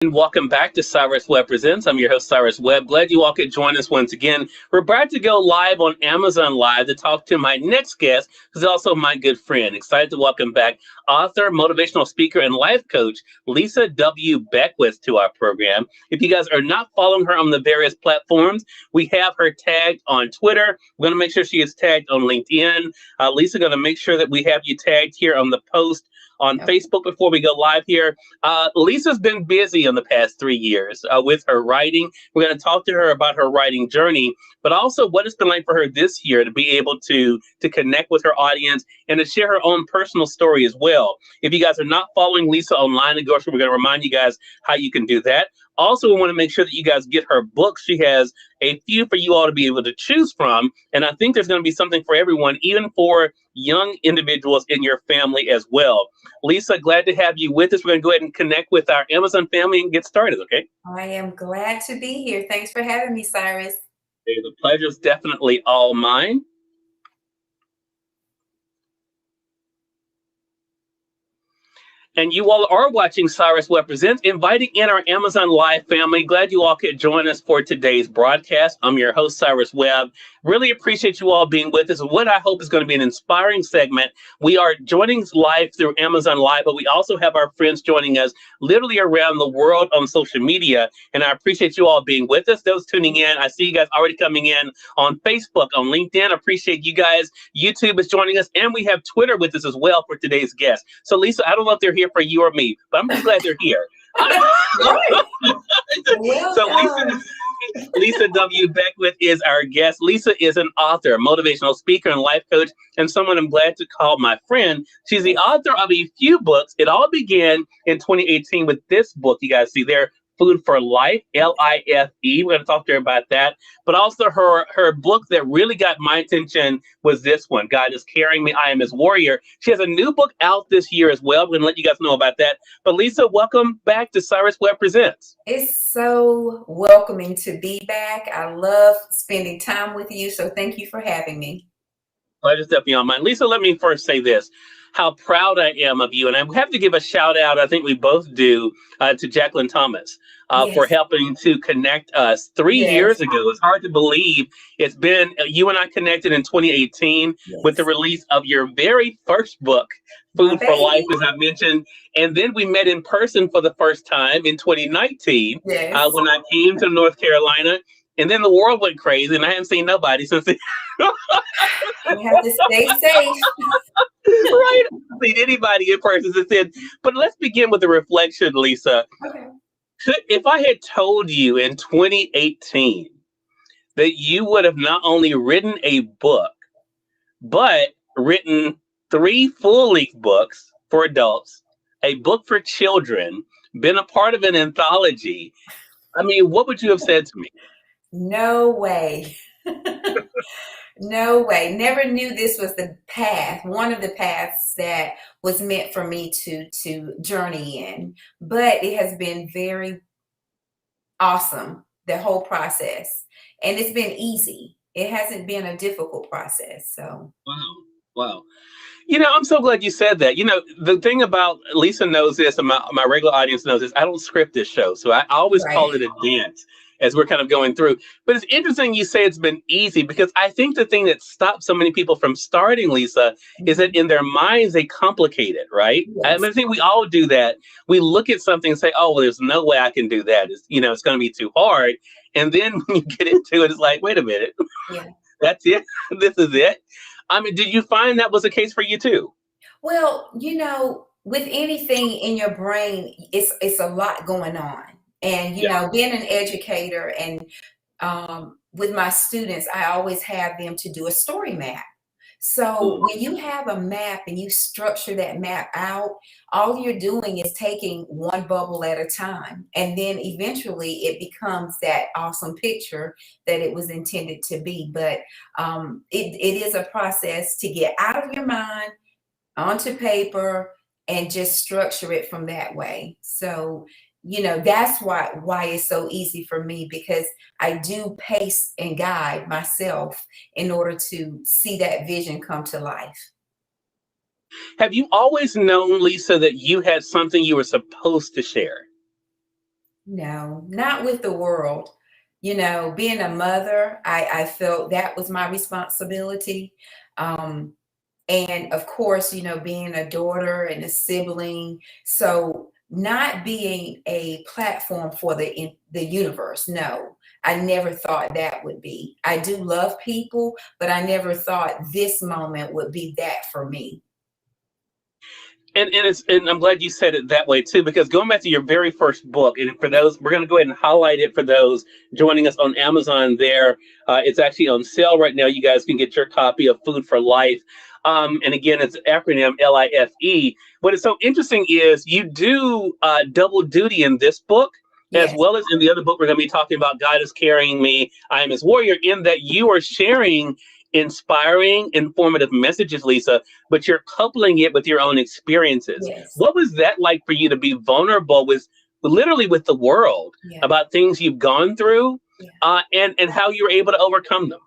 And welcome back to Cyrus Webb Presents. I'm your host, Cyrus Webb. Glad you all could join us once again. We're about to go live on Amazon Live to talk to my next guest, who's also my good friend. Excited to welcome back author, motivational speaker, and life coach, Lisa W. Beckwith, to our program. If you guys are not following her on the various platforms, we have her tagged on Twitter. We're going to make sure she is tagged on LinkedIn. Lisa, going to make sure that we have you tagged here on the post on Facebook before we go live here. Lisa's been busy in the past 3 years with her writing. We're going to talk to her about her writing journey, but also what it's been like for her this year to be able to connect with her audience and to share her own personal story as well. If you guys are not following Lisa online, we're going to remind you guys how you can do that. Also, we want to make sure that you guys get her books. She has a few for you all to be able to choose from. And I think there's going to be something for everyone, even for young individuals in your family as well. Lisa, glad to have you with us. We're going to go ahead and connect with our Amazon family and get started, okay? I am glad to be here. Thanks for having me, Cyrus. The pleasure is definitely all mine. And you all are watching Cyrus Webb Presents, inviting in our Amazon Live family. Glad you all could join us for today's broadcast. I'm your host, Cyrus Webb. Really appreciate you all being with us. What I hope is going to be an inspiring segment. We are joining live through Amazon Live, but we also have our friends joining us literally around the world on social media. And I appreciate you all being with us. Those tuning in, I see you guys already coming in on Facebook, on LinkedIn. I appreciate you guys. YouTube is joining us, and we have Twitter with us as well for today's guest. So, Lisa, I don't know if they're here for you or me, but I'm just glad they're here. So Lisa W. Beckwith is our guest. Lisa is an author, motivational speaker, and life coach, and someone I'm glad to call my friend. She's the author of a few books. It all began in 2018 with this book you guys see there, Food for Life, L-I-F-E. We're going to talk to her about that. But also her book that really got my attention was this one, God is Carrying Me, I Am His Warrior. She has a new book out this year as well. We're going to let you guys know about that. But Lisa, welcome back to Cyrus Webb Presents. It's so welcoming to be back. I love spending time with you. So thank you for having me. Pleasure's definitely on mine. Lisa, let me first say this. How proud I am of you. And I have to give a shout out, I think we both do, to Jacqueline Thomas for helping to connect us 3 years ago. It's hard to believe it's been, you and I connected in 2018 with the release of your very first book, Food for Life, as I mentioned. And then we met in person for the first time in 2019 when I came to North Carolina. And then the world went crazy, and I haven't seen nobody since then. You have to stay safe. Right. I haven't seen anybody in person since then. But let's begin with the reflection, Lisa. Okay. If I had told you in 2018 that you would have not only written a book, but written 3 full-length books for adults, a book for children, been a part of an anthology, I mean, what would you have said to me? No way. No way. Never knew this was the path, one of the paths that was meant for me to journey in. But it has been very awesome, the whole process. And it's been easy. It hasn't been a difficult process. So Wow. You know, I'm so glad you said that. You know, the thing about Lisa knows this, and my regular audience knows this, I don't script this show. So I always call it a dance as we're kind of going through. But it's interesting you say it's been easy, because I think the thing that stops so many people from starting, Lisa, is that in their minds, they complicate it, right? I mean, I think we all do that. We look at something and say, oh, well, there's no way I can do that. It's, you know, it's going to be too hard. And then when you get into it, it's like, wait a minute, that's it. This is it. I mean, did you find that was the case for you too? Well, you know, with anything in your brain, it's a lot going on. And, you know, being an educator and with my students, I always have them to do a story map. So when you have a map and you structure that map out, all you're doing is taking one bubble at a time. And then eventually it becomes that awesome picture that it was intended to be. But it is a process to get out of your mind onto paper and just structure it from that way. So, you know, that's why it's so easy for me, because I do pace and guide myself in order to see that vision come to life. Have you always known, Lisa, that you had something you were supposed to share? No, not with the world. Being a mother, I felt that was my responsibility. Um, and of course, being a daughter and a sibling. So not being a platform for the universe. No, I never thought that would be. I do love people, but I never thought this moment would be that for me. And I'm glad you said it that way too, because going back to your very first book, and for those, we're going to go ahead and highlight it for those joining us on Amazon. There, it's actually on sale right now. You guys can get your copy of Food for Life, and again, it's acronym LIFE. What is so interesting is you do double duty in this book. As Yes, well as in the other book, we're going to be talking about God is Carrying Me, I Am His Warrior, in that you are sharing inspiring, informative messages, Lisa, but you're coupling it with your own experiences. yes, What was that like for you to be vulnerable with literally with the world yeah, about things you've gone through, yeah. and how you were able to overcome them?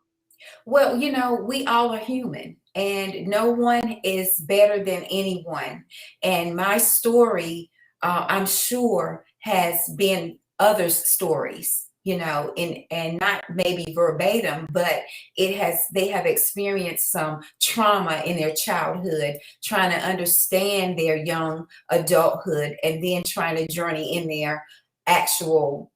Well, we all are human and no one is better than anyone. And my story, I'm sure, has been others' stories, and not maybe verbatim, but they have experienced some trauma in their childhood, trying to understand their young adulthood, and then trying to journey in their actual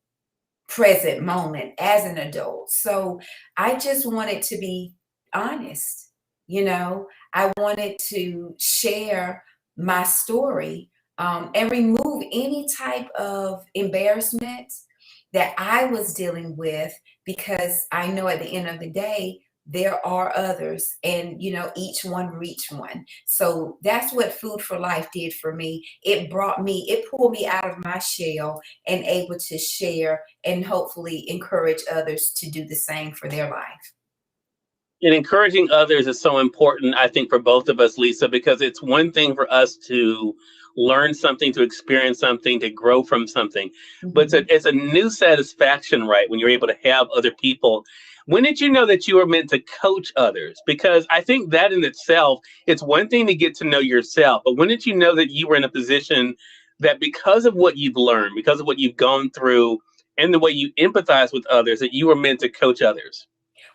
present moment as an adult. So I just wanted to be honest. I wanted to share my story, and remove any type of embarrassment that I was dealing with, because I know at the end of the day, there are others, and each one reach one. So that's what Food for Life did for me. It pulled me out of my shell and able to share and hopefully encourage others to do the same for their life. And encouraging others is so important, I think, for both of us, Lisa, because it's one thing for us to learn something, to experience something, to grow from something, but Mhm. it's a new satisfaction, right, when you're able to have other people. When did you know that you were meant to coach others? Because I think that in itself, it's one thing to get to know yourself, but when did you know that you were in a position that because of what you've learned, because of what you've gone through, and the way you empathize with others, that you were meant to coach others?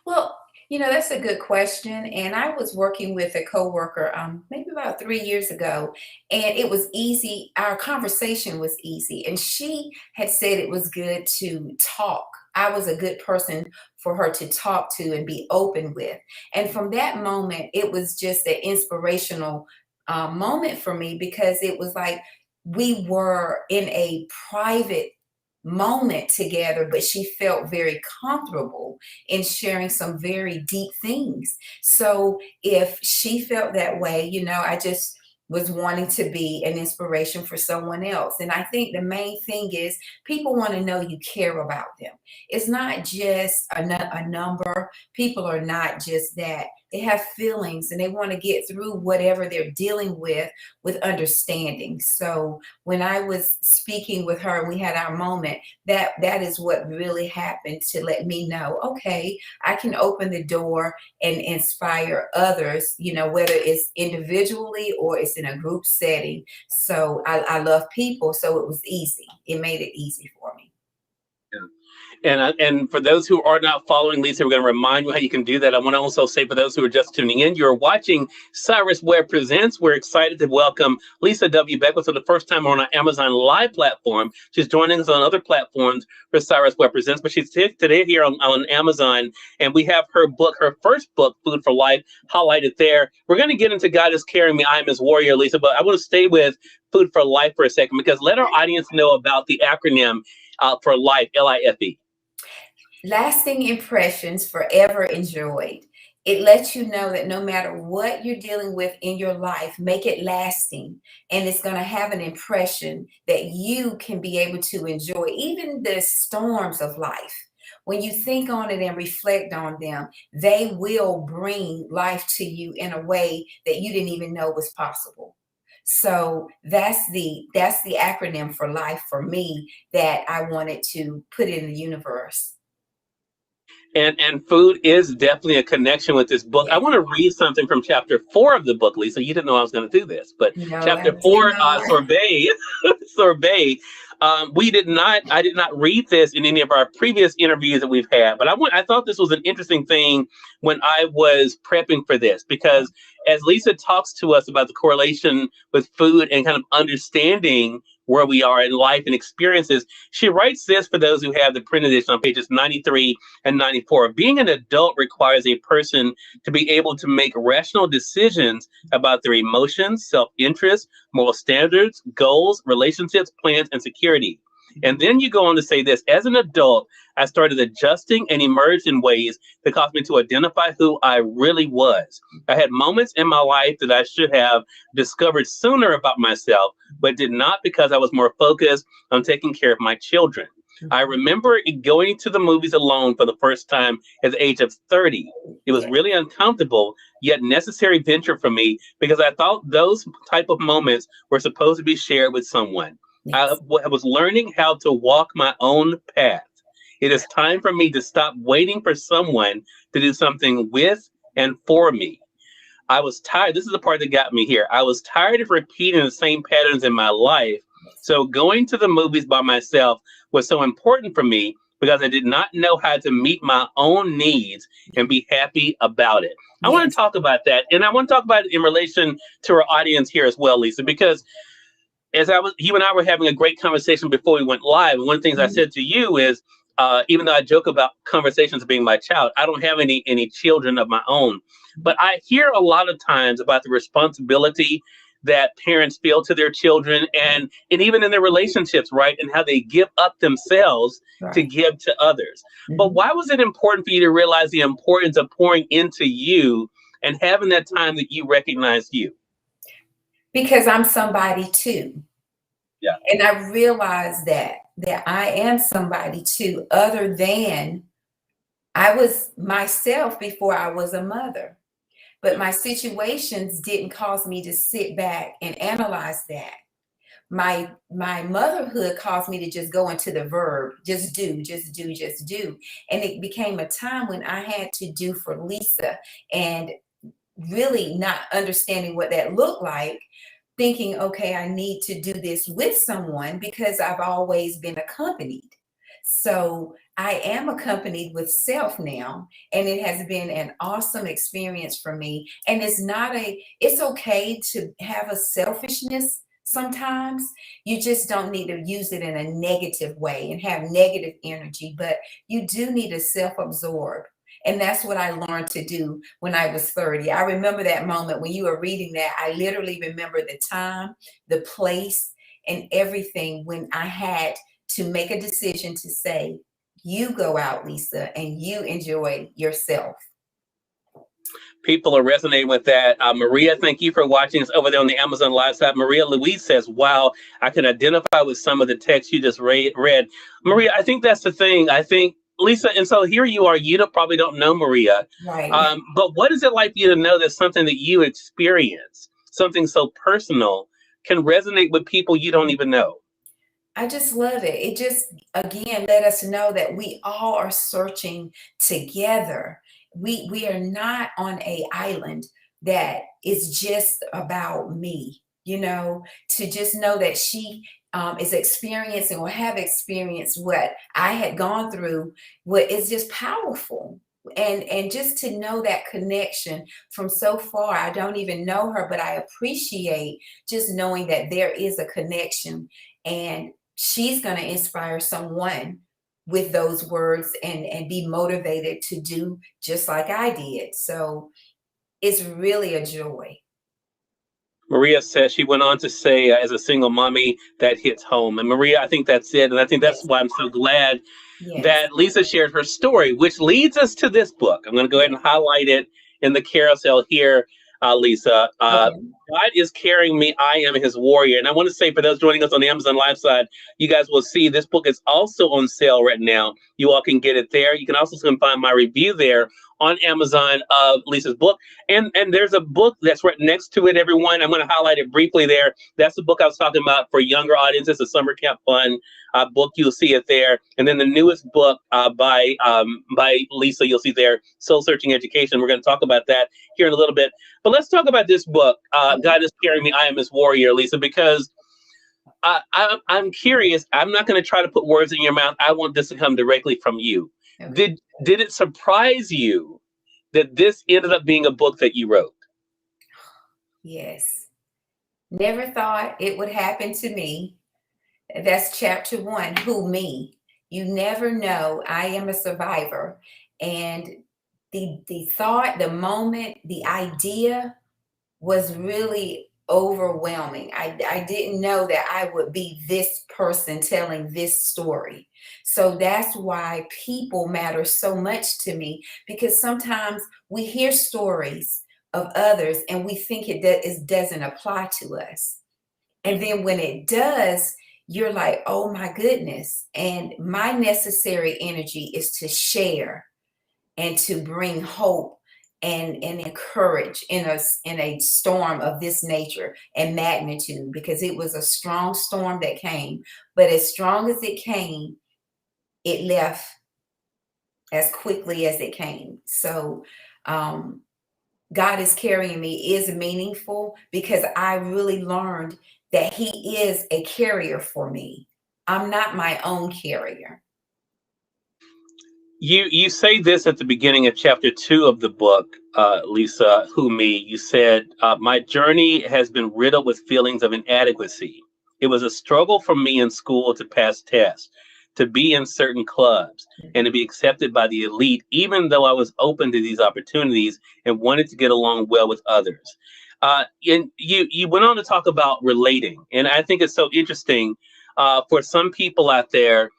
Well, that's a good question. And I was working with a coworker, maybe about 3 years ago, and it was easy. Our conversation was easy, and she had said it was good to talk. I was a good person for her to talk to and be open with. And from that moment, it was just an inspirational moment for me, because it was like we were in a private moment together, but she felt very comfortable in sharing some very deep things. So if she felt that way, I just was wanting to be an inspiration for someone else. And I think the main thing is people want to know you care about them. It's not just a number. People are not just that. They have feelings and they want to get through whatever they're dealing with understanding. So when I was speaking with her and we had our moment, that is what really happened to let me know, okay, I can open the door and inspire others, whether it's individually or it's in a group setting. So I love people, so it was easy. It made it easy for me. And for those who are not following Lisa, we're going to remind you how you can do that. I want to also say for those who are just tuning in, you're watching Cyrus Webb Presents. We're excited to welcome Lisa W. Beckwith for the first time on our Amazon Live platform. She's joining us on other platforms for Cyrus Webb Presents, but she's today here on Amazon, and we have her book, her first book, Food for Life, highlighted there. We're going to get into God is Carrying Me, I Am His Warrior, Lisa, but I want to stay with Food for Life for a second, because let our audience know about the acronym for life, LIFE. Lasting impressions, forever enjoyed. It lets you know that no matter what you're dealing with in your life, make it lasting. And it's going to have an impression that you can be able to enjoy, even the storms of life. When you think on it and reflect on them, they will bring life to you in a way that you didn't even know was possible. So that's the acronym for life for me that I wanted to put in the universe. And food is definitely a connection with this book. I Yes. want to read something from chapter 4 of the book, Lisa. You didn't know I was going to do this, but No, I chapter did 4, not. sorbet, sorbet. We did not. I did not read this in any of our previous interviews that we've had, but I thought this was an interesting thing when I was prepping for this because as Lisa talks to us about the correlation with food and kind of understanding where we are in life and experiences, she writes this for those who have the print edition on pages 93 and 94. Being an adult requires a person to be able to make rational decisions about their emotions, self interest, moral standards, goals, relationships, plans, and security. And then you go on to say this: as an adult, I started adjusting and emerged in ways that caused me to identify who I really was. I had moments in my life that I should have discovered sooner about myself, but did not because I was more focused on taking care of my children. I remember going to the movies alone for the first time at the age of 30. It was Yes. really uncomfortable, yet necessary venture for me because I thought those type of moments were supposed to be shared with someone. Yes. I was learning how to walk my own path. It is time for me to stop waiting for someone to do something with and for me. I was tired. This is the part that got me here. I was tired of repeating the same patterns in my life. So going to the movies by myself was so important for me because I did not know how to meet my own needs and be happy about it. I want to Yes. talk about that. And I want to talk about it in relation to our audience here as well, Lisa, because you and I were having a great conversation before we went live. And one of the things I Mhm. said to you is, even though I joke about conversations being my child, I don't have any children of my own. But I hear a lot of times about the responsibility that parents feel to their children and even in their relationships, right? And how they give up themselves to Right. give to others. But Mhm. why was it important for you to realize the importance of pouring into you and having that time that you recognize you? Because I'm somebody too. Yeah. And I realized that I am somebody too, other than I was myself before I was a mother. But my situations didn't cause me to sit back and analyze that. My motherhood caused me to just go into the verb, just do, just do, just do. And it became a time when I had to do for Lisa and really not understanding what that looked like, thinking, okay, I need to do this with someone because I've always been accompanied. So I am accompanied with self now, and it has been an awesome experience for me. And it's okay to have a selfishness sometimes. You just don't need to use it in a negative way and have negative energy, but you do need to self absorb. And that's what I learned to do when I was 30. I remember that moment when you were reading that. I literally remember the time, the place, and everything when I had to make a decision to say, you go out, Lisa, and you enjoy yourself. People are resonating with that. Maria, thank you for watching us over there on the Amazon Live side. Maria Louise says, wow, I can identify with some of the text you just read. Maria, I think that's the thing. I think, Lisa, and so here you are. Probably don't know Maria. Right. But what is it like for you to know that something that you experience, something so personal, can resonate with people you don't even know? I just love it. It just, again, let us know that we all are searching together. We are not on a island that is just about me, to just know that she is experiencing or have experienced what I had gone through, what is just powerful. And just to know that connection from so far, I don't even know her, but I appreciate just knowing that there is a connection, and she's going to inspire someone with those words and be motivated to do just like I did. So it's really a joy. Maria says she went on to say, as a single mommy, that hits home. And Maria, I think that's it. And I think that's Yes. why I'm so glad Yes. that Lisa shared her story, which leads us to this book. I'm going to go ahead Yes. and highlight it in the carousel here, Lisa. Okay. God is carrying me. I am his warrior. And I want to say, for those joining us on the Amazon Live side, you guys will see this book is also on sale right now. You all can get it there. You can also find my review there on Amazon of Lisa's book. And there's a book that's right next to it, everyone. I'm going to highlight it briefly there. That's the book I was talking about for younger audiences, a summer camp fun book. You'll see it there. And then the newest book by Lisa, you'll see there, Soul Searching Education. We're going to talk about that here in a little bit. But let's talk about this book, God is Carrying Me, I Am His Warrior, Lisa, because I'm curious. I'm not going to try to put words in your mouth. I want this to come directly from you. Okay. Did it surprise you that this ended up being a book that you wrote? Yes. Never thought it would happen to me. That's chapter 1, who me. You never know. I am a survivor. And the thought, the moment, the idea was really overwhelming. I didn't know that I would be this person telling this story. So that's why people matter so much to me, because sometimes we hear stories of others and we think it doesn't apply to us. And then when it does, you're like, oh my goodness. And my necessary energy is to share and to bring hope and encourage in a storm of this nature and magnitude, because it was a strong storm that came. But as strong as it came, it left as quickly as it came. So God is Carrying Me is meaningful because I really learned that He is a carrier for me. I'm not my own carrier. You say this at the beginning of chapter 2 of the book, Lisa, who me. You said, my journey has been riddled with feelings of inadequacy. It was a struggle for me in school to pass tests, to be in certain clubs, and to be accepted by the elite, even though I was open to these opportunities and wanted to get along well with others. And you went on to talk about relating, and I think it's so interesting for some people out there.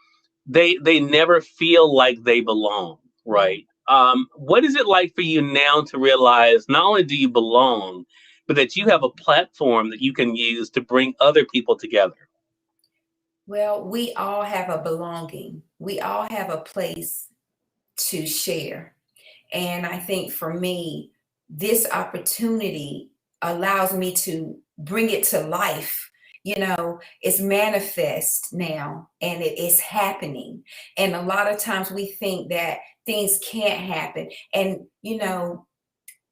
They never feel like they belong, right? What is it like for you now to realize not only do you belong, but that you have a platform that you can use to bring other people together? Well, we all have a belonging. We all have a place to share. And I think for me, this opportunity allows me to bring it to life. It's manifest now and it is happening. And a lot of times we think that things can't happen. And,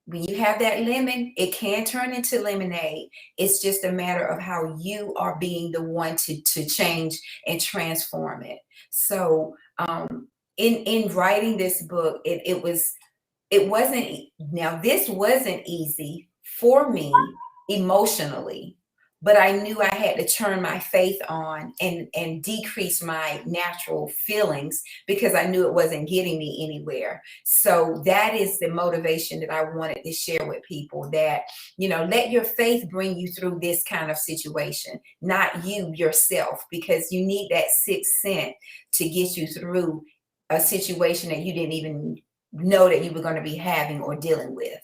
when you have that lemon, it can turn into lemonade. It's just a matter of how you are being the one to change and transform it. So, in writing this book, this wasn't easy for me emotionally, but I knew I had to turn my faith on and decrease my natural feelings because I knew it wasn't getting me anywhere. So that is the motivation that I wanted to share with people, that, let your faith bring you through this kind of situation, not you yourself, because you need that sixth sense to get you through a situation that you didn't even know that you were going to be having or dealing with.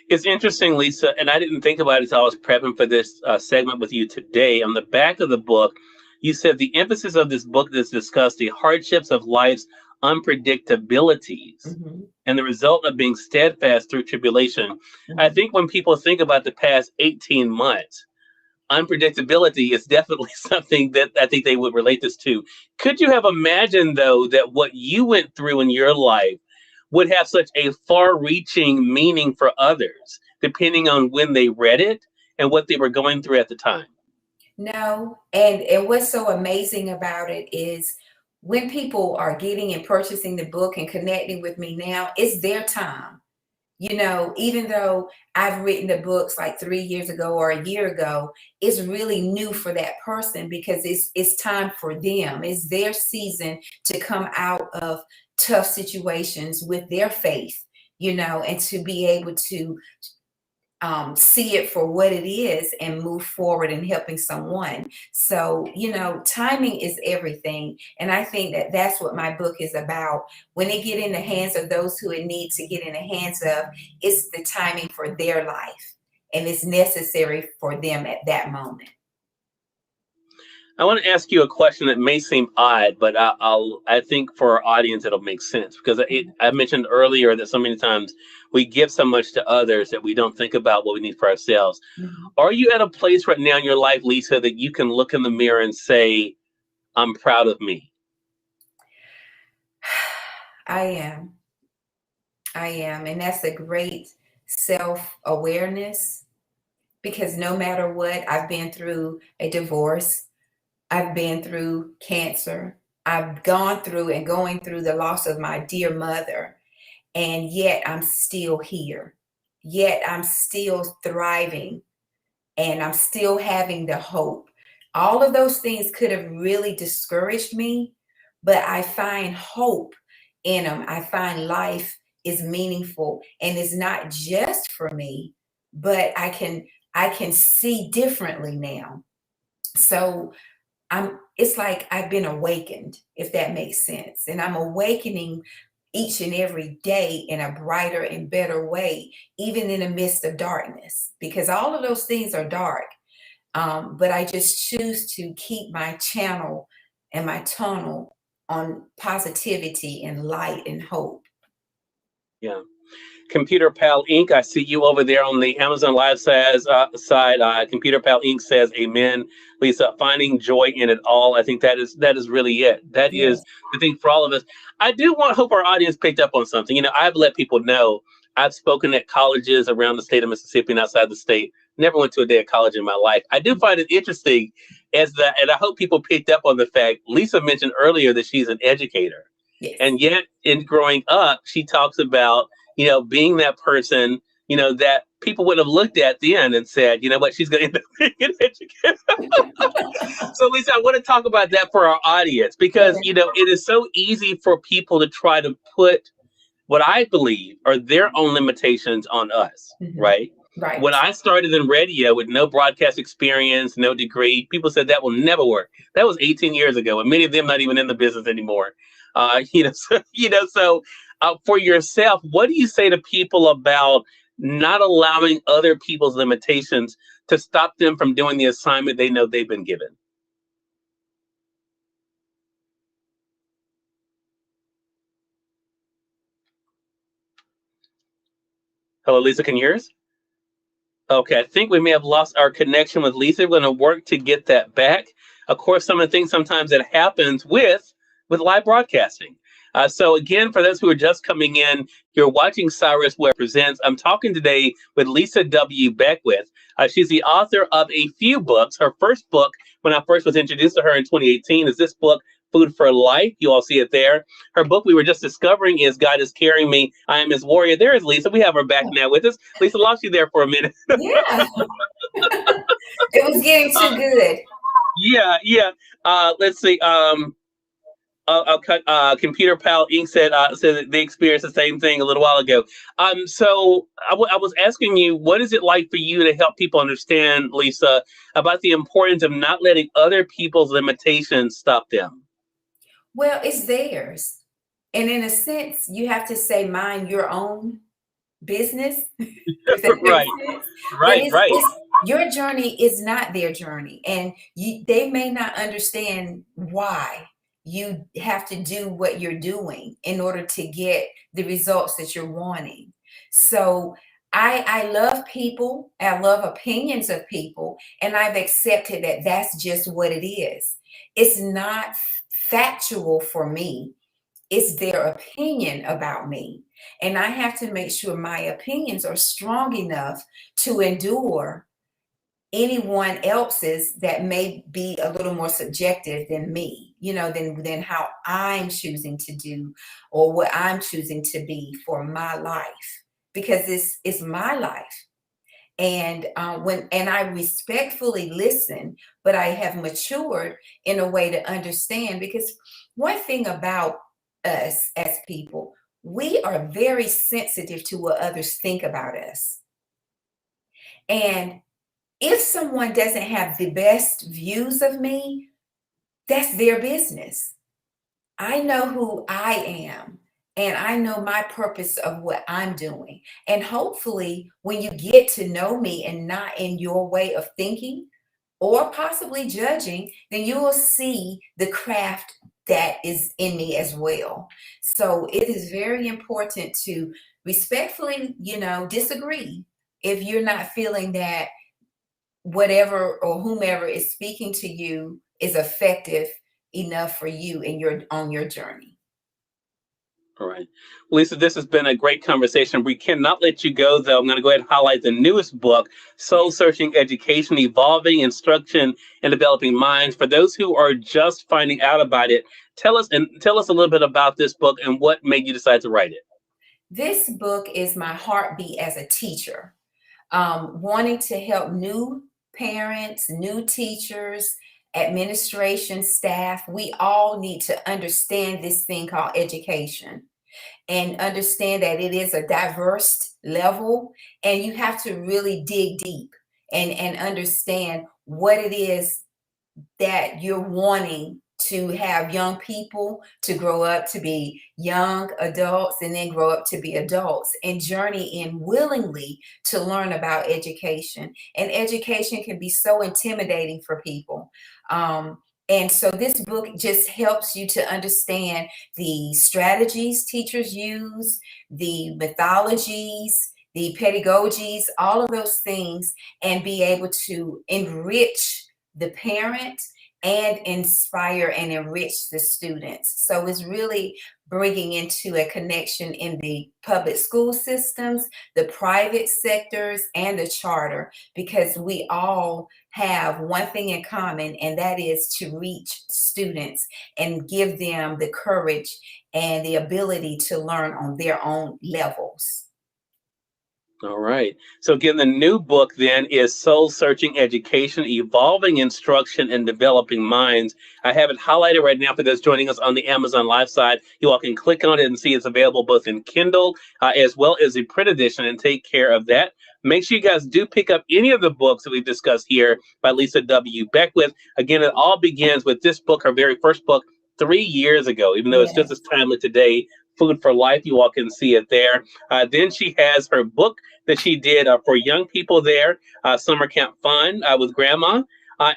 It's interesting, Lisa, and I didn't think about it until I was prepping for this segment with you today. On the back of the book, you said the emphasis of this book is discuss the hardships of life's unpredictabilities Mm-hmm. and the result of being steadfast through tribulation. Mm-hmm. I think when people think about the past 18 months, unpredictability is definitely something that I think they would relate this to. Could you have imagined, though, that what you went through in your life would have such a far reaching meaning for others, depending on when they read it and what they were going through at the time? No. And what's so amazing about it is when people are getting and purchasing the book and connecting with me now, it's their time. Even though I've written the books like 3 years ago or a year ago, it's really new for that person because it's time for them. It's their season to come out of tough situations with their faith, and to be able to see it for what it is and move forward in helping someone. So, timing is everything. And I think that that's what my book is about. When it get in the hands of those who it needs to get in the hands of, it's the timing for their life. And it's necessary for them at that moment. I want to ask you a question that may seem odd, but I think for our audience it'll make sense because I mentioned earlier that so many times we give so much to others that we don't think about what we need for ourselves. Mhm. Are you at a place right now in your life, Lisa, that you can look in the mirror and say, "I'm proud of me"? I am. I am. And that's a great self awareness because no matter what, I've been through a divorce, I've been through cancer, I've gone through and going through the loss of my dear mother, and yet I'm still here. Yet I'm still thriving and I'm still having the hope. All of those things could have really discouraged me, but I find hope in them. I find life is meaningful and it's not just for me, but I can see differently now. So it's like I've been awakened, if that makes sense. And I'm awakening each and every day in a brighter and better way, even in the midst of darkness, because all of those things are dark. But I just choose to keep my channel and my tunnel on positivity and light and hope. Yeah. Computer Pal Inc. I see you over there on the Amazon Live side. Computer Pal Inc. says, "Amen, Lisa. Finding joy in it all. I think that is really it. That is Yes. the thing for all of us. I do want hope our audience picked up on something. I've let people know I've spoken at colleges around the state of Mississippi and outside the state. Never went to a day of college in my life. I do find it interesting as that, and I hope people picked up on the fact Lisa mentioned earlier that she's an educator, Yes. and yet in growing up, she talks about being that person, that people would have looked at then and said, you know what, she's going to end up being an educator. So, Lisa, I want to talk about that for our audience because, Okay. it is so easy for people to try to put what I believe are their own limitations on us, Mhm. right? When Right. I started in radio with no broadcast experience, no degree, people said that will never work. That was 18 years ago, and many of them not even in the business anymore. So for yourself, what do you say to people about not allowing other people's limitations to stop them from doing the assignment they know they've been given? Hello, Lisa, can you hear us? Okay, I think we may have lost our connection with Lisa. We're going to work to get that back. Of course, some of the things sometimes that happens with live broadcasting. So again, for those who are just coming in, you're watching Cyrus Webb Presents. I'm talking today with Lisa W. Beckwith. She's the author of a few books. Her first book, when I first was introduced to her in 2018, is this book, Food for Life. You all see it there. Her book we were just discovering is God is Carrying Me. I Am His Warrior. There is Lisa. We have her back now with us. Lisa, lost you there for a minute. Yeah. It was getting Uh, too good. yeah, yeah. Let's see. Computer Pal Inc. said that they experienced the same thing a little while ago. So I was asking you, what is it like for you to help people understand, Lisa, about the importance of not letting other people's limitations stop them? Well, it's theirs. And in a sense, you have to say, mind your own business, if that makes Right, sense. But right, right. it's your journey is not their journey, and they may not understand why you have to do what you're doing in order to get the results that you're wanting. So I love people, I love opinions of people, and I've accepted that that's just what it is. It's not factual for me, it's their opinion about me. And I have to make sure my opinions are strong enough to endure anyone else's that may be a little more subjective than me, than how I'm choosing to do or what I'm choosing to be for my life. Because it's my life. And I respectfully listen, but I have matured in a way to understand, because one thing about us as people, we are very sensitive to what others think about us. And if someone doesn't have the best views of me, that's their business. I know who I am, and I know my purpose of what I'm doing. And hopefully, when you get to know me and not in your way of thinking, or possibly judging, then you will see the craft that is in me as well. So it is very important to respectfully, disagree if you're not feeling that whatever or whomever is speaking to you is effective enough for you in your journey. All right. Lisa, this has been a great conversation. We cannot let you go, though. I'm going to go ahead and highlight the newest book, Soul Searching Education, Evolving Instruction and Developing Minds. For those who are just finding out about it, tell us a little bit about this book and what made you decide to write it. This book is my heartbeat as a teacher, wanting to help new parents, new teachers, administration staff. We all need to understand this thing called education and understand that it is a diverse level, and you have to really dig deep and understand what it is that you're wanting to have young people to grow up to be young adults and then grow up to be adults and journey in willingly to learn about education. And education can be so intimidating for people. And so this book just helps you to understand the strategies teachers use, the methodologies, the pedagogies, all of those things, and be able to enrich the parent and inspire and enrich the students. So it's really bringing into a connection in the public school systems, the private sectors, and the charter, because we all have one thing in common, and that is to reach students and give them the courage and the ability to learn on their own levels. All right. So again, the new book then is Soul Searching Education, Evolving Instruction and Developing Minds. I have it highlighted right now for those joining us on the Amazon Live side. You all can click on it and see it's available both in Kindle as well as the print edition, and take care of that. Make sure you guys do pick up any of the books that we've discussed here by Lisa W. Beckwith. Again, it all begins with this book, her very first book, 3 years ago, even though it's just as Yes. timely today. Food for Life, you all can see it there. Then she has her book that she did for young people there, Summer Camp Fun with Grandma.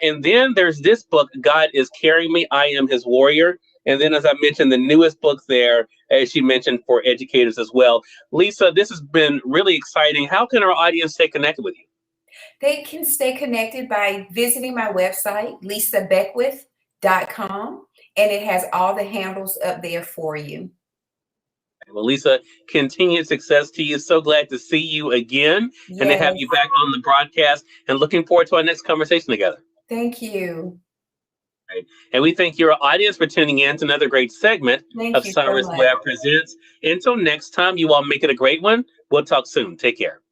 And then there's this book, God is Carrying Me, I Am His Warrior. And then, as I mentioned, the newest book there, as she mentioned, for educators as well. Lisa, this has been really exciting. How can our audience stay connected with you? They can stay connected by visiting my website, lisabeckwith.com, and it has all the handles up there for you. Well, Lisa, continued success to you. So glad to see you again and to have Yes, you back on the broadcast, and looking forward to our next conversation together. thank you. Right. And we thank your audience for tuning in to another great segment Thank of you so Cyrus much. Webb Presents. Until next time, you all make it a great one. We'll talk soon. Take care.